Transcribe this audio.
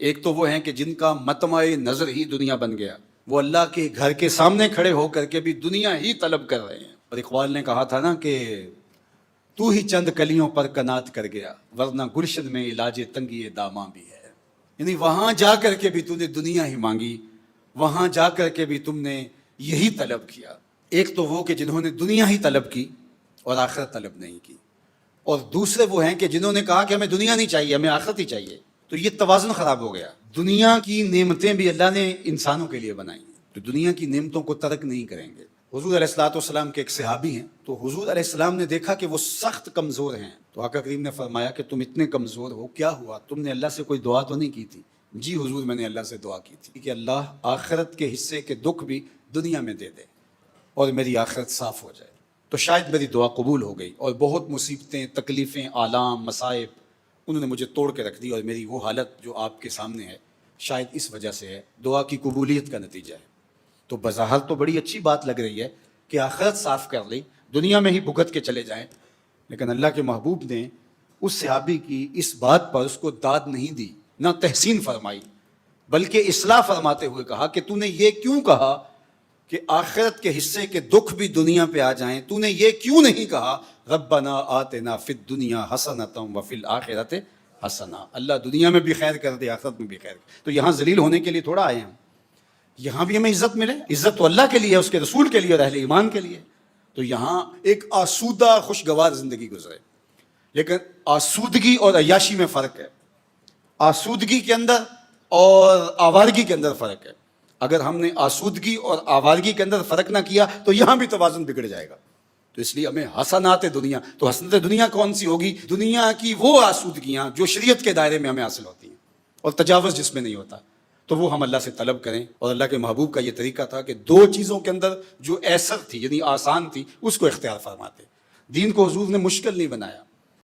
ایک تو وہ ہیں کہ جن کا مطمع نظر ہی دنیا بن گیا، وہ اللہ کے گھر کے سامنے کھڑے ہو کر کے بھی دنیا ہی طلب کر رہے ہیں۔ اور اقبال نے کہا تھا نا کہ تو ہی چند کلیوں پر کنات کر گیا، ورنہ گلشن میں علاج تنگی داماں بھی ہے۔ یعنی وہاں جا کر کے بھی تم نے دنیا ہی مانگی، وہاں جا کر کے بھی تم نے یہی طلب کیا۔ ایک تو وہ کہ جنہوں نے دنیا ہی طلب کی اور آخرت طلب نہیں کی، اور دوسرے وہ ہیں کہ جنہوں نے کہا کہ ہمیں دنیا نہیں چاہیے، ہمیں آخرت ہی چاہیے۔ تو یہ توازن خراب ہو گیا۔ دنیا کی نعمتیں بھی اللہ نے انسانوں کے لیے بنائی ہیں، تو دنیا کی نعمتوں کو ترک نہیں کریں گے۔ حضور علیہ الصلوۃ والسلام کے ایک صحابی ہیں، تو حضور علیہ السلام نے دیکھا کہ وہ سخت کمزور ہیں، تو آقا کریم نے فرمایا کہ تم اتنے کمزور ہو، کیا ہوا؟ تم نے اللہ سے کوئی دعا تو نہیں کی تھی؟ جی حضور، میں نے اللہ سے دعا کی تھی کہ اللہ آخرت کے حصے کے دکھ بھی دنیا میں دے دے اور میری آخرت صاف ہو جائے۔ تو شاید میری دعا قبول ہو گئی، اور بہت مصیبتیں، تکلیفیں، آلام، مصائب انہوں نے مجھے توڑ کے رکھ دی، اور میری وہ حالت جو آپ کے سامنے ہے شاید اس وجہ سے ہے، دعا کی قبولیت کا نتیجہ ہے۔ تو بظاہر تو بڑی اچھی بات لگ رہی ہے کہ آخرت صاف کر لی، دنیا میں ہی بھگت کے چلے جائیں، لیکن اللہ کے محبوب نے اس صحابی کی اس بات پر اس کو داد نہیں دی، نہ تحسین فرمائی، بلکہ اصلاح فرماتے ہوئے کہا کہ تو نے یہ کیوں کہا کہ آخرت کے حصے کے دکھ بھی دنیا پہ آ جائیں؟ تو نے یہ کیوں نہیں کہا ربنا آتنا فی الدنیا حسنۃ وفی الآخرۃ حسنہ؟ اللہ دنیا میں بھی خیر کر دے، آخرت میں بھی خیر کر۔ تو یہاں ذلیل ہونے کے لیے تھوڑا آئے ہیں، یہاں بھی ہمیں عزت ملے۔ عزت تو اللہ کے لیے، اس کے رسول کے لیے اور اہل ایمان کے لیے۔ تو یہاں ایک آسودہ خوشگوار زندگی گزرے، لیکن آسودگی اور عیاشی میں فرق ہے۔ آسودگی کے اندر اور آوارگی کے اندر فرق ہے۔ اگر ہم نے آسودگی اور آوارگی کے اندر فرق نہ کیا تو یہاں بھی توازن بگڑ جائے گا۔ تو اس لیے ہمیں حسنات دنیا، تو حسنات دنیا کون سی ہوگی؟ دنیا کی وہ آسودگیاں جو شریعت کے دائرے میں ہمیں حاصل ہوتی ہیں اور تجاوز جس میں نہیں ہوتا، تو وہ ہم اللہ سے طلب کریں۔ اور اللہ کے محبوب کا یہ طریقہ تھا کہ دو چیزوں کے اندر جو ایسر تھی، یعنی آسان تھی، اس کو اختیار فرماتے۔ دین کو حضور نے مشکل نہیں بنایا۔